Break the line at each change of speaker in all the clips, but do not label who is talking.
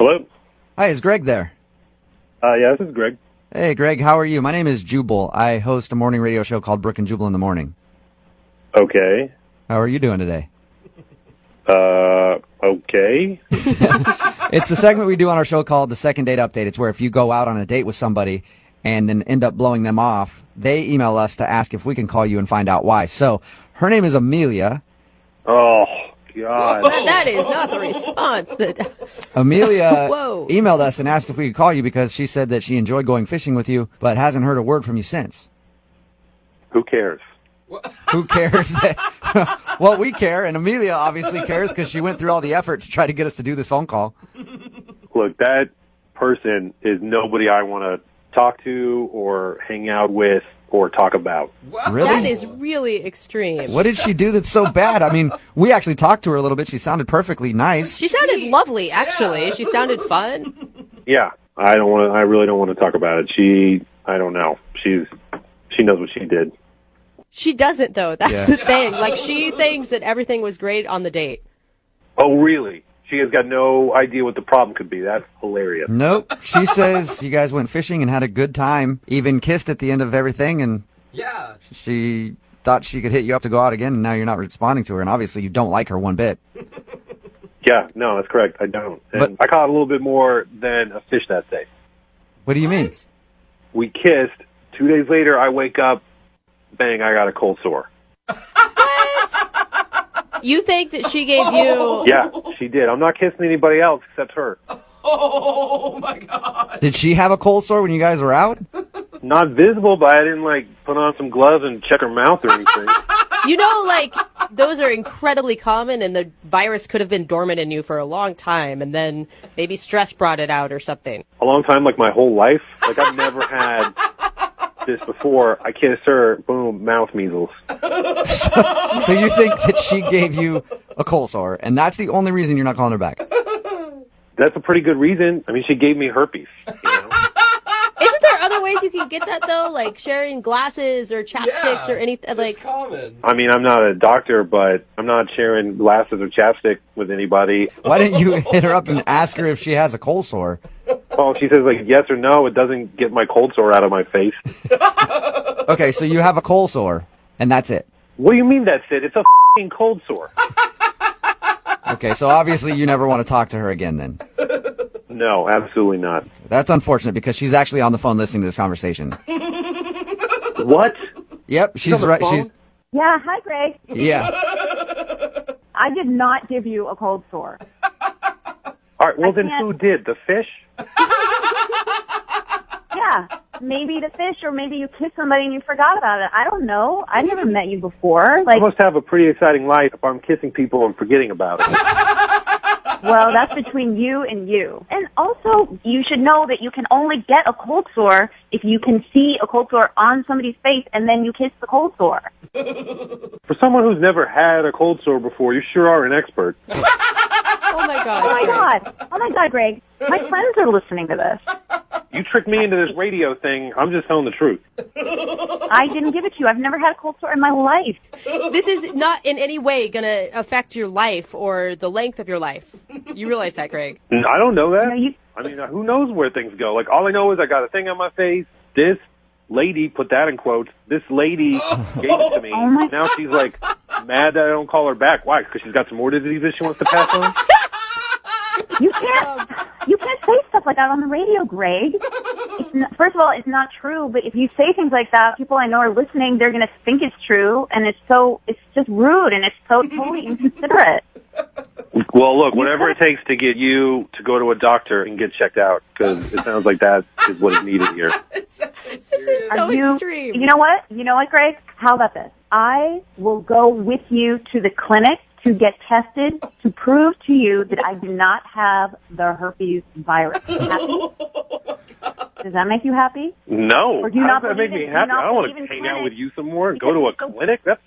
Hello?
Hi, is Greg there?
Yeah, this is Greg.
Hey, Greg, how are you? My name is Jubal. I host a morning radio show called Brook and Jubal in the Morning.
Okay.
How are you doing today?
Okay.
It's a segment we do on our show called the Second Date Update. It's where if you go out on a date with somebody and then end up blowing them off, they email us to ask if we can call you and find out why. So her name is Amelia.
Oh, God.
That is not the response that...
Amelia
Whoa.
emailed us and asked if we could call you because she said that she enjoyed going fishing with you, but hasn't heard a word from you since.
Who cares?
Who cares? Well, we care, and Amelia obviously cares because she went through all the effort to try to get us to do this phone call.
Look, that person is nobody I want to talk to or hang out with or talk about.
Really?
That is really extreme.
What did she do that's so bad? I mean, we actually talked to her a little bit. She sounded perfectly nice.
She sounded lovely, actually. Yeah. She sounded fun.
Yeah, I really don't want to talk about it. I don't know. She knows what she did.
She doesn't, though. That's the thing. Like, she thinks that everything was great on the date.
Oh, really? She has got no idea what the problem could be. That's hilarious.
Nope. She says you guys went fishing and had a good time, even kissed at the end of everything, and she thought she could hit you up to go out again, and now you're not responding to her, and obviously you don't like her one bit.
Yeah, no, that's correct. I don't. And I caught a little bit more than a fish that day.
What do you mean?
We kissed. 2 days later, I wake up, bang, I got a cold sore.
You think that she gave you...
Yeah, she did. I'm not kissing anybody else except her.
Oh, my God.
Did she have a cold sore when you guys were out?
Not visible, but I didn't, put on some gloves and check her mouth or anything.
You know, those are incredibly common, and the virus could have been dormant in you for a long time, and then maybe stress brought it out or something.
A long time, my whole life. I've never had this before. I kissed her, boom, mouth measles.
So you think that she gave you a cold sore, and that's the only reason you're not calling her back?
That's a pretty good reason. I mean, she gave me herpes, you know?
Isn't there other ways you can get that, though? Like sharing glasses or chapsticks or anything?
It's common.
I mean, I'm not a doctor, but I'm not sharing glasses or chapstick with anybody.
Why didn't you hit her up and ask her if she has a cold sore?
Well, she says, yes or no. It doesn't get my cold sore out of my face.
Okay, so you have a cold sore, and that's it.
What do you mean that's it? It's a f***ing cold sore.
Okay, so obviously you never want to talk to her again then.
No, absolutely not.
That's unfortunate because she's actually on the phone listening to this conversation.
What?
Yep, she's right.
Yeah, hi, Greg.
Yeah.
I did not give you a cold sore.
All right, well, then who did? The fish?
Yeah, maybe the fish, or maybe you kissed somebody and you forgot about it. I don't know. I never met you before.
I must have a pretty exciting life if I'm kissing people and forgetting about it.
Well, that's between you and you. And also, you should know that you can only get a cold sore if you can see a cold sore on somebody's face and then you kiss the cold sore.
For someone who's never had a cold sore before, you sure are an expert.
Oh, my God.
Oh, my God. Oh, my God, Greg. My friends are listening to this.
You tricked me into this radio thing. I'm just telling the truth.
I didn't give it to you. I've never had a cold sore in my life.
This is not in any way going to affect your life or the length of your life. You realize that, Greg?
I don't know that.
No,
I mean, who knows where things go? All I know is I got a thing on my face. This lady, put that in quotes, this lady gave it to me.
Oh my
now she's mad that I don't call her back. Why? Because she's got some more disease that she wants to pass on?
You can't say stuff like that on the radio, Greg. First of all, it's not true, but if you say things like that, people I know are listening, they're going to think it's true, and it's just rude, and it's so totally inconsiderate.
Well, look, whatever it takes to get you to go to a doctor and get checked out, because it sounds like that is what is needed here.
This is so extreme.
You know what? You know what, Greg? How about this? I will go with you to the clinic to get tested to prove to you that I do not have the herpes virus. Happy? Does that make you happy?
No.
Or do you
How
not
does that make
believe
me
in- do you
happy?
not
I don't want
believe
to
in
hang out with
clinics?
you some more and
Because
go to a
it's so-
clinic? That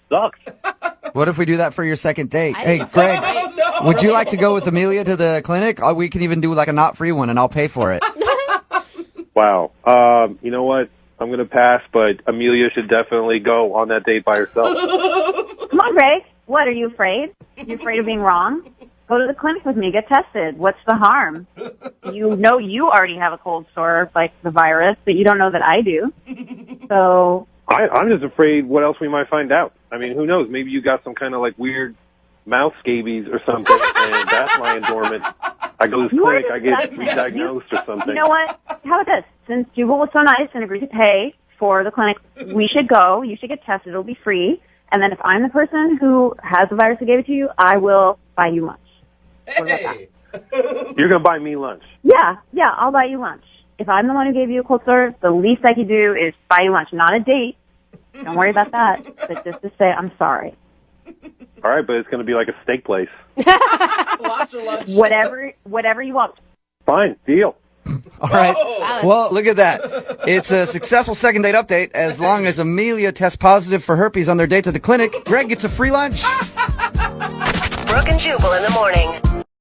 sucks.
What if we do that for your second date?
I
Hey,
think so.
Greg,
I
would you like to go with Amelia to the clinic? We can even do a not free one, and I'll pay for it.
Wow. You know what? I'm going to pass, but Amelia should definitely go on that date by herself.
Come on, Greg. What, are you afraid? You afraid of being wrong? Go to the clinic with me. Get tested. What's the harm? You know you already have a cold sore, like the virus, but you don't know that I do. So
I'm just afraid what else we might find out. I mean, who knows? Maybe you got some kind of like weird mouth scabies or something, and that's lying dormant. I go to the clinic, I get re-diagnosed or something.
You know what? How about this? Since Jubal was so nice and agreed to pay for the clinic, we should go. You should get tested. It'll be free. And then if I'm the person who has the virus that gave it to you, I will buy you lunch.
Hey.
You're going to buy me lunch.
Yeah, I'll buy you lunch. If I'm the one who gave you a cold sore, the least I could do is buy you lunch. Not a date. Don't worry about that. But just to say, I'm sorry.
All right, but it's going to be like a steak place.
Lots of lunch.
Whatever you want.
Fine, deal.
All right. Well, look at that. It's a successful second date update as long as Amelia tests positive for herpes on their date to the clinic. Greg gets a free lunch.
Brooke and Jubal in the morning.